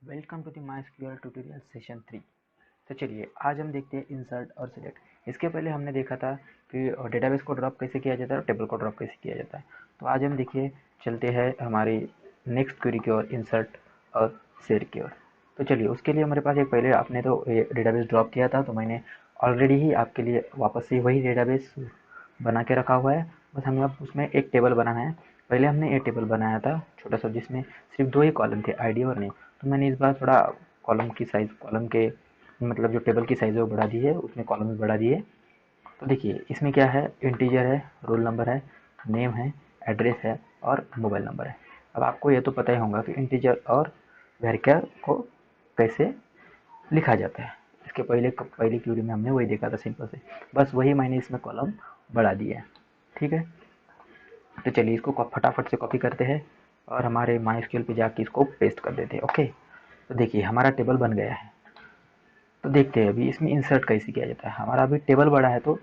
Welcome to the MySQL tutorial session 3। तो चलिए आज हम देखते हैं इंसर्ट और सिलेक्ट। इसके पहले हमने देखा था कि डेटाबेस को ड्रॉप कैसे किया जाता है और टेबल को ड्रॉप कैसे किया जाता है। तो आज हम देखिए चलते हैं हमारी नेक्स्ट क्वेरी की ओर, इंसर्ट और शेयर की ओर। तो चलिए उसके लिए हमारे पास एक पहले आपने तो डेटाबेस ड्रॉप किया था, तो मैंने ऑलरेडी ही आपके लिए वापस से वही डेटाबेस बना के रखा हुआ है। बस हमें अब उसमें एक टेबल बनाना है। पहले हमने एक टेबल बनाया था छोटा सा, जिसमें सिर्फ दो ही कॉलम थे, आईडी और नेम। तो मैंने इस बार थोड़ा कॉलम की साइज़, कॉलम के मतलब जो टेबल की साइज़ है वो बढ़ा दी है, उसमें कॉलम भी बढ़ा दिए। तो देखिए इसमें क्या है, इंटीजर है, रोल नंबर है, नेम है, एड्रेस है और मोबाइल नंबर है। अब आपको ये तो पता ही होगा कि इंटीजर और वेरिएबल को कैसे लिखा जाता है। इसके पहले क्यूरी में हमने वही देखा था सिंपल से, बस वही मैंने इसमें कॉलम बढ़ा दिया है। ठीक है, तो चलिए इसको फटाफट से कॉपी करते हैं और हमारे MySQL पे जाके इसको पेस्ट कर देते हैं। ओके, तो देखिए हमारा टेबल बन गया है। तो देखते हैं अभी इसमें इंसर्ट कैसे किया जाता है। हमारा अभी टेबल बड़ा है, तो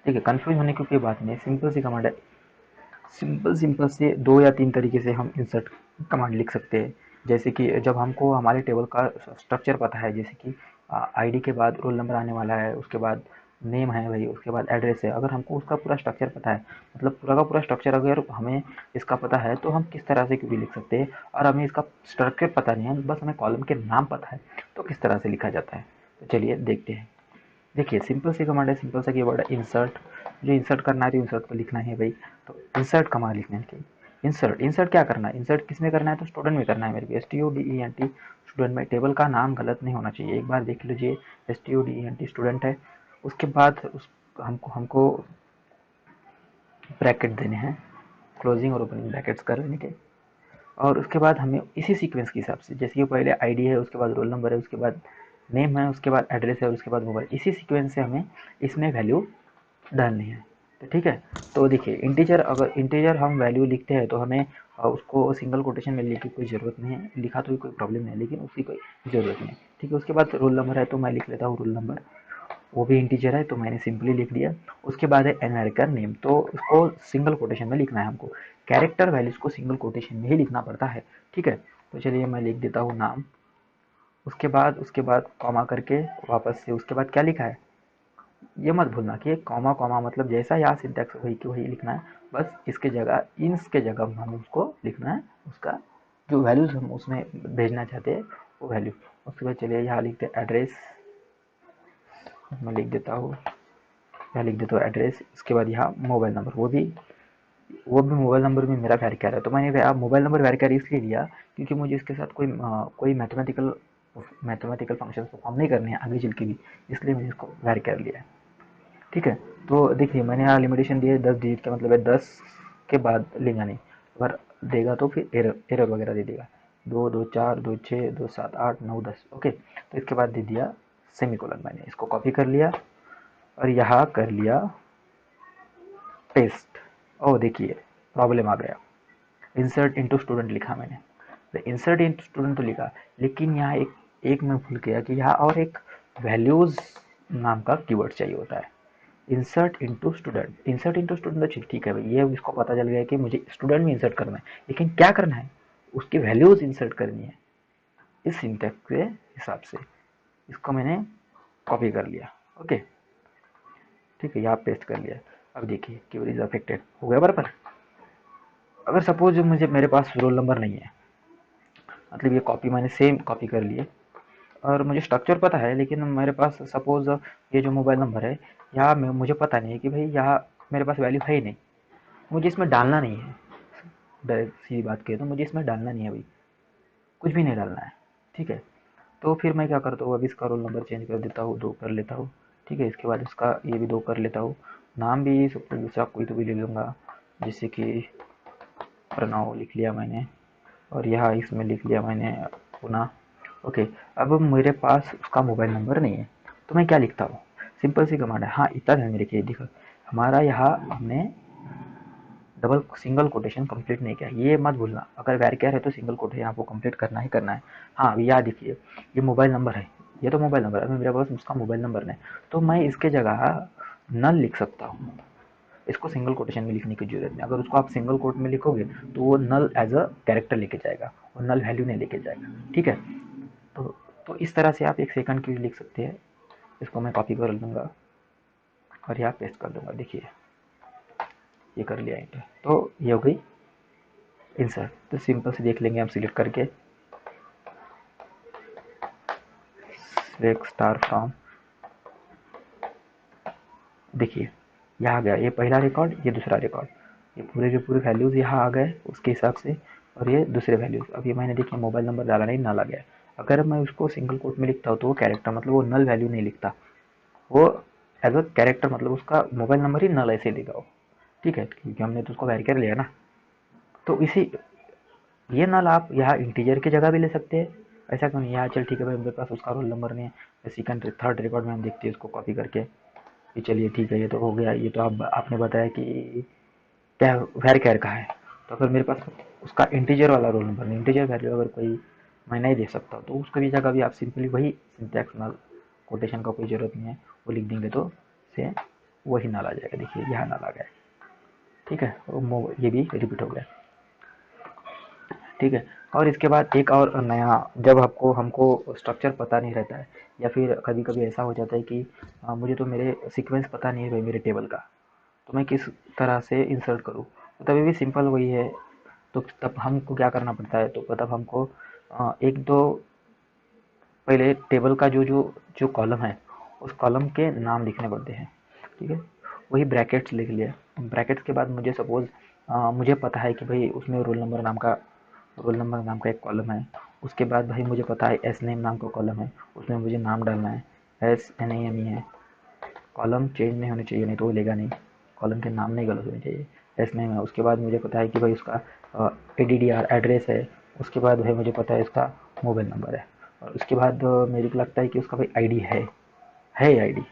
देखिए कंफ्यूज होने की कोई बात नहीं है, सिंपल सी कमांड है। सिंपल से दो या तीन तरीके से हम इंसर्ट कमांड लिख सकते हैं। जैसे कि जब हमको हमारे टेबल का स्ट्रक्चर पता है, जैसे कि आईडी के बाद रोल नंबर आने वाला है, उसके बाद नेम है भाई, उसके बाद एड्रेस है। अगर हमको उसका पूरा स्ट्रक्चर पता है, मतलब पूरा का पूरा स्ट्रक्चर अगर हमें इसका पता है, तो हम किस तरह से क्वेरी लिख सकते हैं। और हमें इसका स्ट्रक्चर पता नहीं है, बस हमें कॉलम के नाम पता है, तो किस तरह से लिखा जाता है। तो चलिए देखते हैं। देखिए सिंपल सी कमांड है, सिंपल सा कीवर्ड है इंसर्ट। जो इंसर्ट करना है तो इंसर्ट को लिखना है भाई। तो इंसर्ट कमांड लिखने की, इंसर्ट इंसर्ट क्या करना है, इंसर्ट किस में करना है, तो स्टूडेंट में करना है मेरे को, STUDENT स्टूडेंट में। टेबल का नाम गलत नहीं होना चाहिए, एक बार देख लीजिए, STUDENT स्टूडेंट है। उसके बाद उस हमको हमको ब्रैकेट देने हैं, क्लोजिंग और ओपनिंग ब्रैकेट्स कर लेने के। और उसके बाद हमें इसी सीक्वेंस के हिसाब से, जैसे कि पहले आईडी है, उसके बाद रोल नंबर है, उसके बाद नेम है, उसके बाद एड्रेस है और उसके बाद मोबाइल, इसी सीक्वेंस से हमें इसमें वैल्यू डालनी है। तो ठीक है, तो देखिए इंटीजर, अगर इंटीजर हम वैल्यू लिखते हैं तो हमें उसको सिंगल कोटेशन में लिखने की कोई ज़रूरत नहीं है। लिखा तो कोई प्रॉब्लम नहीं है, लेकिन उसकी कोई ज़रूरत नहीं है। ठीक है, उसके बाद रोल नंबर है तो मैं लिख लेता हूँ रोल नंबर, वो भी इंटीजर है तो मैंने सिंपली लिख दिया। उसके बाद है एनवेरिकर नेम, तो उसको सिंगल कोटेशन में लिखना है हमको। कैरेक्टर वैल्यूज़ को सिंगल कोटेशन में ही लिखना पड़ता है। ठीक है, तो चलिए मैं लिख देता हूँ नाम। उसके बाद कॉमा करके वापस से उसके बाद क्या लिखा है, ये मत भूलना कि कॉमा कॉमा मतलब जैसा यहाँ सिंटैक्स वही की वही लिखना है। बस इसके जगह, इंस के जगह हम उसको लिखना है, उसका जो वैल्यूज हम उसमें भेजना चाहते हैं वो वैल्यू। उसके बाद चलिए यहाँ लिखते हैं एड्रेस, मैं लिख देता हूँ, यहाँ लिख देता हूँ एड्रेस। उसके बाद यहाँ मोबाइल नंबर, वो भी मोबाइल नंबर में मेरा वेरिफायर है। तो मैंने मोबाइल नंबर वेरिफायर इसलिए लिया क्योंकि मुझे इसके साथ कोई मैथमेटिकल फंक्शन परफॉर्म नहीं करने हैं आगे चल के भी, इसलिए मैंने इसको वेरिफायर लिया है। ठीक है, तो देखिए मैंने यहाँ लिमिटेशन दी है 10 डिजिट का, मतलब है 10 के बाद लेगा नहीं। अगर देगा तो फिर एरर एरर वगैरह दे देगा। 2 2 4 2 6 2 7 8 9 10। ओके, तो इसके बाद दे दिया सेमी कोलन। मैंने इसको कॉपी कर लिया और यहाँ कर लिया पेस्ट। ओ देखिए प्रॉब्लम आ गया, इंसर्ट इनटू स्टूडेंट लिखा मैंने। तो इंसर्ट इनटू स्टूडेंट तो लिखा, लेकिन यहाँ एक एक मैं भूल गया कि यहाँ और एक वैल्यूज नाम का कीवर्ड चाहिए होता है। Insert into student, insert into student तो ठीक है भाई, ये इसको पता चल गया कि मुझे स्टूडेंट में इंसर्ट करना है, लेकिन क्या करना है, उसकी वैल्यूज इंसर्ट करनी है इस सिंटैक्स के हिसाब से। इसको मैंने कॉपी कर लिया। ओके, ठीक है, यहाँ पेस्ट कर लिया। अब देखिए क्वेरी इज अफेक्टेड हो गया बराबर। अगर सपोज मुझे, मेरे पास रोल नंबर नहीं है, मतलब ये कॉपी मैंने सेम कॉपी कर लिए और मुझे स्ट्रक्चर पता है, लेकिन मेरे पास सपोज ये जो मोबाइल नंबर है, यहाँ मुझे पता नहीं है कि भाई यहाँ मेरे पास वैल्यू है ही नहीं, मुझे इसमें डालना नहीं है। डायरेक्ट सीधी बात कहें तो मुझे इसमें डालना नहीं है भाई, कुछ भी नहीं डालना है। ठीक है, तो फिर मैं क्या करता हूँ, अभी इसका रोल नंबर चेंज कर देता हूँ, 2 कर लेता हूँ। ठीक है, इसके बाद इसका ये भी 2 कर लेता हूँ। नाम भी सब दूसरा कोई तो भी ले लूँगा, जैसे कि प्रणव लिख लिया मैंने, और यहाँ इसमें लिख लिया मैंने पुनः। ओके, अब मेरे पास उसका मोबाइल नंबर नहीं है, तो मैं क्या लिखता हूँ, सिंपल सी कमांड है। हाँ इतना ध्यान में रखिए, देखो हमारा यहाँ हमने डबल सिंगल कोटेशन कंप्लीट नहीं किया, ये मत भूलना। अगर वैरियर है तो सिंगल कोटेशन आपको कंप्लीट करना ही करना है। हाँ अभी याद देखिए, ये मोबाइल नंबर है, ये तो मोबाइल नंबर है, मेरे पास उसका मोबाइल नंबर नहीं, तो मैं इसके जगह नल लिख सकता हूँ। इसको सिंगल कोटेशन में लिखने की जरूरत नहीं, अगर उसको आप सिंगल कोट में लिखोगे तो वो नल एज अ कैरेक्टर लेके जाएगा और नल वैल्यू नहीं लेके जाएगा। ठीक है, तो तो इस तरह से आप एक सेकंड की लिख सकते हैं। इसको मैं कॉपी कर लूँगा और यहाँ पेस्ट कर दूँगा। देखिए ये कर लिया इंटर, तो ये हो गई इंसर्ट। तो सिंपल से देख लेंगे हम सिलेक्ट करके, सिलेक्ट स्टार फ्रॉम। देखिए यहाँ आ गया, ये पहला रिकॉर्ड, ये दूसरा रिकॉर्ड, ये पूरे के पूरे वैल्यूज़ यहाँ आ गए उसके हिसाब से, और ये दूसरे वैल्यूज़। अब ये मैंने देखिए मोबाइल नंबर डाला नहीं, नल आ गया। अगर मैं उसको सिंगल कोट में लिखता हूँ तो वो कैरेक्टर मतलब वो नल वैल्यू नहीं लिखता, वो एज अ कैरेक्टर मतलब उसका मोबाइल नंबर ही नल ऐसे लिखा हो। ठीक है, क्योंकि हमने तो उसको वेरिफाई लिया ना। तो इसी ये नल आप यहाँ इंटीजर की जगह भी ले सकते हैं। ऐसा क्यों नहीं, यहाँ चल ठीक है भाई मेरे पास उसका रोल नंबर नहीं है, सेकंड थर्ड रिकॉर्ड में हम देखते हैं उसको कॉपी करके। ये चलिए ठीक है, ये तो हो गया। ये तो आप आपने बताया कि क्या वेर कैर का है, तो अगर मेरे पास उसका इंटीजर वाला रोल नंबर नहीं, इंटीजर वैल्यू अगर कोई मैं नहीं दे सकता तो उसकी भी जगह भी आप सिंपली वही सिंटैक्स नल, कोटेशन का कोई ज़रूरत नहीं है, वो लिख देंगे तो से वही नल आ जाएगा। देखिए यहाँ नल आ गया। ठीक है, ये भी रिपीट हो गया। ठीक है, और इसके बाद एक और नया, जब आपको हमको स्ट्रक्चर पता नहीं रहता है, या फिर कभी कभी ऐसा हो जाता है कि मुझे तो मेरे सीक्वेंस पता नहीं है भाई मेरे टेबल का, तो मैं किस तरह से इंसर्ट करूँ, तो तभी भी सिंपल वही है। तो तब हमको क्या करना पड़ता है, तो तब हमको एक दो पहले टेबल का जो जो जो कॉलम है उस कॉलम के नाम लिखने पड़ते हैं। ठीक है, वही ब्रैकेट्स लिख लिया। ब्रैकेट्स के बाद मुझे सपोज मुझे पता है कि भाई उसमें रोल नंबर नाम का एक कॉलम है। उसके बाद भाई मुझे पता है एस नेम नाम का कॉलम है, उसमें मुझे नाम डालना है, SNAME है। कॉलम चेंज नहीं होने चाहिए, नहीं तो वो लेगा नहीं, कॉलम के नाम नहीं गलत होने चाहिए, एस नेम है। उसके बाद मुझे पता है कि भाई उसका ADDR एड्रेस है। उसके बाद भाई मुझे पता है इसका मोबाइल नंबर है, और उसके बाद मेरे को लगता है कि उसका भाई आईडी है आईडी।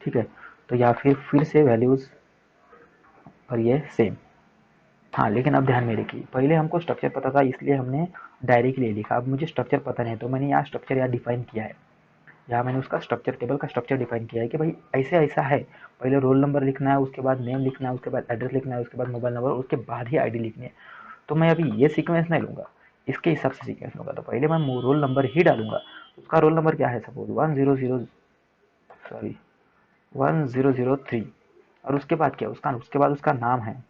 ठीक है, तो या फिर से वैल्यूज़, और ये सेम। हाँ लेकिन अब ध्यान में रखिए, पहले हमको स्ट्रक्चर पता था इसलिए हमने डायरी के लिए लिखा, अब मुझे स्ट्रक्चर पता नहीं है तो मैंने यहाँ स्ट्रक्चर यहाँ डिफाइन किया है। यहाँ मैंने उसका स्ट्रक्चर, टेबल का स्ट्रक्चर डिफाइन किया है कि भाई ऐसे ऐसा है, पहले रोल नंबर लिखना है, उसके बाद नेम लिखना है, उसके बाद एड्रेस लिखना है, उसके बाद मोबाइल नंबर, उसके बाद ही आईडी लिखनी है। तो मैं अभी ये सीक्वेंस नहीं लूँगा, इसके हिसाब से सीक्वेंस लूँगा। तो पहले मैं रोल नंबर ही डालूंगा। उसका रोल नंबर क्या है, सपोज 1003, और उसके बाद क्या, उसके बाद उसका नाम है।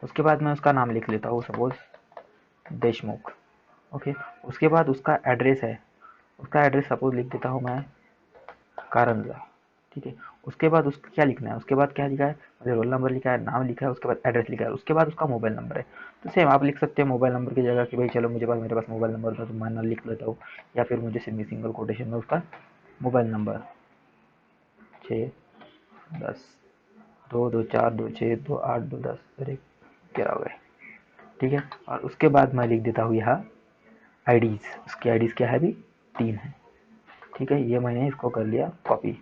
उसके बाद मैं उसका नाम लिख लेता हूँ सपोज देशमुख। ओके, उसके बाद उसका एड्रेस है, उसका एड्रेस सपोज लिख देता हूँ मैं कारंजा। ठीक है, उसके बाद उसका क्या लिखना है, उसके बाद क्या लिखा है, मुझे रोल नंबर लिखा है, नाम लिखा है, उसके बाद एड्रेस लिखा है, उसके बाद उसका मोबाइल नंबर है। तो सेम आप लिख सकते हैं मोबाइल नंबर की जगह कि भाई चलो मेरे पास मोबाइल नंबर था तो मैं ना लिख लेता हूँ, या फिर मुझे सिंगल कोटेशन में उसका मोबाइल नंबर 6 10 2 2 4 2 6 2 8 2 10, अरे क्या हो गए। ठीक है, और उसके बाद मैं लिख देता हूँ यहाँ आईडीज़, उसकी आईडीज़ क्या है अभी 3 है। ठीक है, ये मैंने इसको कर लिया कॉपी,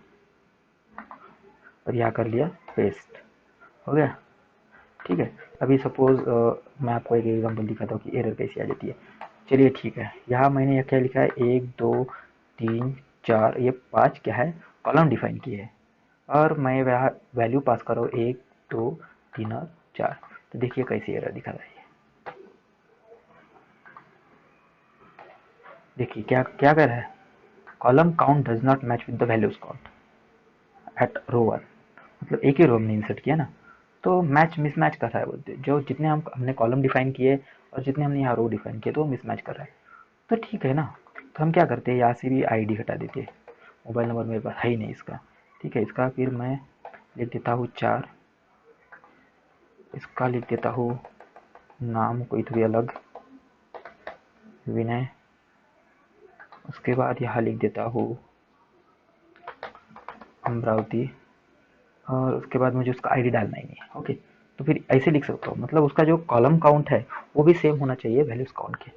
और यहाँ कर लिया पेस्ट, हो गया। ठीक है, अभी सपोज मैं आपको एक एग्जांपल दिखाता हूँ कि एरर कैसी आ जाती है। चलिए ठीक है, यहाँ मैंने यह क्या लिखा है, 1 2 3 4, ये 5 क्या है, कॉलम डिफाइन किए है, और मैं वह वैल्यू पास कर रहा हूँ 1 2 3 और 4। तो देखिए कैसी एरर दिखा रहा है। देखिए क्या क्या कर रहा है, column count does not match with the values count at row 1, मतलब एक ही रो में इंसर्ट किया ना, तो मैच मिसमैच कर रहा है बोलते, जो जितने हमने कॉलम डिफाइन किए और जितने हमने यहाँ रो डिफाइन किए तो वो मिसमैच कर रहा है। तो ठीक है ना, तो हम क्या करते हैं, यहाँ से भी आईडी हटा देते हैं, मोबाइल नंबर मेरे पास है ही नहीं इसका। ठीक है, इसका फिर मैं लिख देता हूँ 4, इसका लिख देता हूँ नाम कोई तो भी अलग, विनय। उसके बाद यहाँ लिख देता हूँ अमरावती, और उसके बाद मुझे उसका आईडी डालना ही नहीं है। ओके, तो फिर ऐसे लिख सकता हूँ, मतलब उसका जो कॉलम काउंट है वो भी सेम होना चाहिए वैल्यूज काउंट के,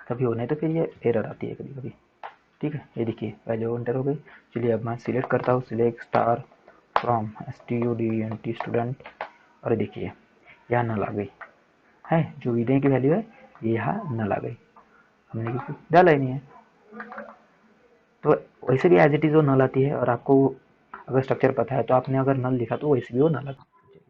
तभी हो, नहीं तो फिर ये एरर आती है कभी कभी। ठीक है, ये देखिए वैल्यू एंटर हो गई। चलिए अब मैं सिलेक्ट करता हूँ, select star from STUDENT student, और देखिए यहाँ नल आ गई है, जो विनय की वैल्यू है ये यहाँ नल आ गई, हमने किसी डाला ही नहीं है। तो वैसे भी एज इट इज़ वो नल आती है, और आपको अगर स्ट्रक्चर पता है तो आपने अगर नल लिखा तो वैसे भी वो नल आती है।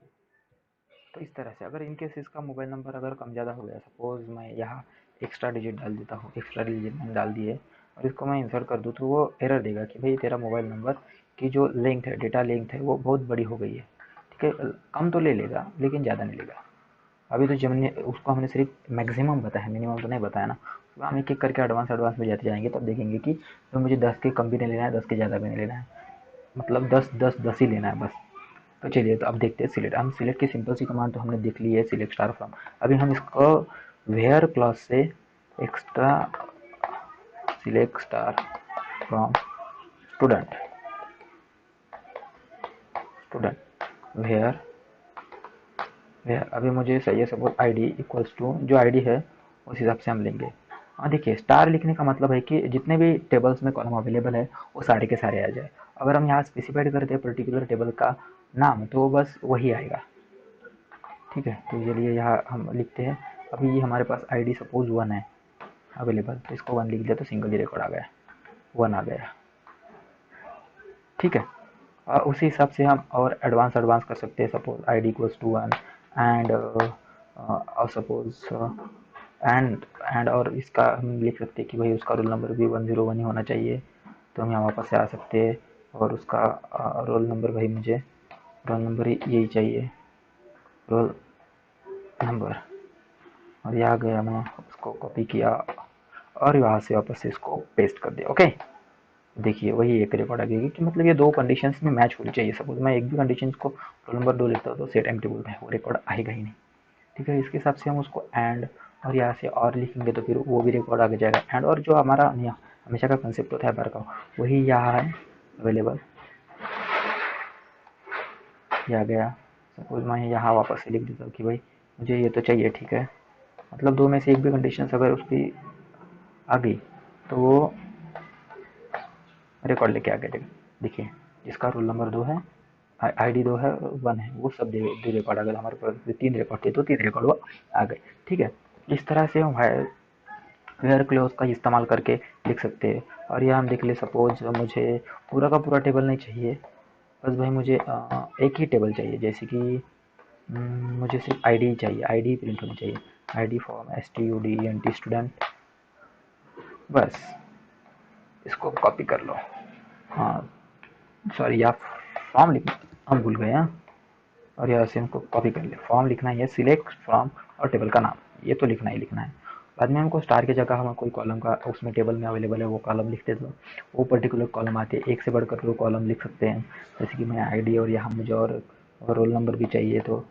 तो इस तरह से अगर इनकेस इसका मोबाइल नंबर अगर कम ज़्यादा हो गया, सपोज़ मैं यहाँ एक्स्ट्रा डिजिट डाल देता हूँ, एक्स्ट्रा डिजिट मैंने डाल दिए, और इसको मैं इंसर्ट कर दूँ तो वो एरर देगा कि भाई तेरा मोबाइल नंबर की जो लेंथ है, डेटा लेंथ है, वो बहुत बड़ी हो गई है। ठीक है, कम तो ले लेगा लेकिन ज़्यादा नहीं लेगा। अभी तो जब हमने उसको हमने सिर्फ मैक्सिमम बताया, मिनिमम तो नहीं बताया ना। तो हम एक एक करके एडवांस एडवांस में जाते जाएंगे, तब देखेंगे कि तो मुझे 10 के कम भी नहीं लेना है, 10 के ज़्यादा भी नहीं लेना है, मतलब 10 10 10 ही लेना है बस। तो चलिए, तो अब देखते हैं सिलेक्ट। हम सिलेक्ट की सिंपल सी कमांड तो हमने देख ली है, सिलेक्ट स्टार फ्रॉम। अभी हम इसको वेयर क्लॉज से extra select star from student, student where where. अभी मुझे चाहिए सपोज आईडी इक्वल्स टू जो आईडी है उस हिसाब से हम लेंगे। हाँ देखिए, स्टार लिखने का मतलब है कि जितने भी टेबल्स में कॉलम अवेलेबल है वो सारे के सारे आ जाए। अगर हम यहाँ स्पेसिफाइड करते हैं पर्टिकुलर टेबल का नाम तो बस वही आएगा। ठीक है, तो चलिए यहाँ हम लिखते हैं। अभी ये हमारे पास आईडी सपोज 1 है अवेलेबल, तो इसको 1 लिख दिया तो सिंगल ही रिकॉर्ड आ गया, 1 आ गया। ठीक है, उसी हिसाब से हम और एडवांस एडवांस कर सकते हैं। Suppose ID equals to 1 and और सपोज एंड और इसका हम लिख सकते हैं कि भाई उसका रोल नंबर भी 101 ही होना चाहिए। तो हम यहाँ वापस से आ सकते हैं और उसका रोल नंबर, भाई मुझे रोल नंबर यही चाहिए, रोल नंबर। और यहाँ गया, मैं उसको कॉपी किया और यहाँ से वापस से इसको पेस्ट कर दिया। ओके, देखिए वही एक रिकॉर्ड आ गई कि मतलब ये दो कंडीशंस में मैच होनी चाहिए। सपोज मैं एक भी कंडीशन को रोल नंबर 2 लिखता हूँ तो सेट एम टेबल में वो रिकॉर्ड आएगा ही नहीं। ठीक है, इसके हिसाब से हम उसको एंड और यहाँ से और लिखेंगे तो फिर वो भी रिकॉर्ड आगे जाएगा। एंड और जो हमारा हमेशा का कंसेप्ट होता है बार का, वही यहाँ है अवेलेबल, ये आ गया। सपोज मैं यहाँ वापस से लिख देता हूँ कि भाई मुझे ये तो चाहिए। ठीक है, मतलब दो में से एक भी कंडीशन अगर उसकी आ गई तो वो रिकॉर्ड लेके आ गया। देखिए, जिसका रोल नंबर 2 है, आईडी 2 है, 1 है, वो सब दो रिकॉर्ड आ गए। हमारे पास 3 रिकॉर्ड थे तो 3 रिकॉर्ड वो आ गए। ठीक है, इस तरह से हम वेयर क्लोज का इस्तेमाल करके लिख सकते हैं। और यह हम देख ले, सपोज मुझे पूरा का पूरा टेबल नहीं चाहिए, बस भाई मुझे एक ही टेबल चाहिए। जैसे कि मुझे सिर्फ आईडी चाहिए, आईडी प्रिंट होनी चाहिए, आईडी फॉर्म STUDENT स्टूडेंट। बस इसको कॉपी कर लो। हाँ सॉरी, आप फॉर्म लिखना हम भूल गए हैं। और यहाँ से हमको कॉपी कर ले, फॉर्म लिखना है, सिलेक्ट फ्रॉम और टेबल का नाम, ये तो लिखना ही लिखना है। बाद में हमको स्टार की जगह हम कोई कॉलम का उसमें टेबल में अवेलेबल है वो कॉलम लिखते तो वो पर्टिकुलर कॉलम आते हैं, एक से बढ़कर दो कॉलम लिख सकते हैं। जैसे कि मैं आईडी और यहाँ मुझे और रोल नंबर भी चाहिए तो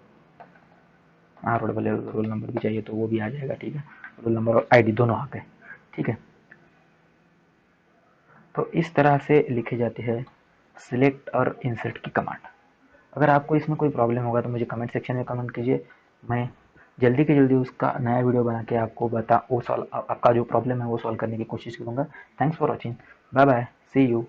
हाँ, रोल नंबर भी चाहिए तो वो भी आ जाएगा। ठीक है, रोल नंबर और आईडी दोनों आ गए। ठीक है, तो इस तरह से लिखे जाते हैं सिलेक्ट और इंसर्ट की कमांड। अगर आपको इसमें कोई प्रॉब्लम होगा तो मुझे कमेंट सेक्शन में कमेंट कीजिए, मैं जल्दी के जल्दी उसका नया वीडियो बना के आपको वो सॉल्व, आपका जो प्रॉब्लम है वो सॉल्व करने की कोशिश करूँगा। Thanks for watching, bye bye, see you.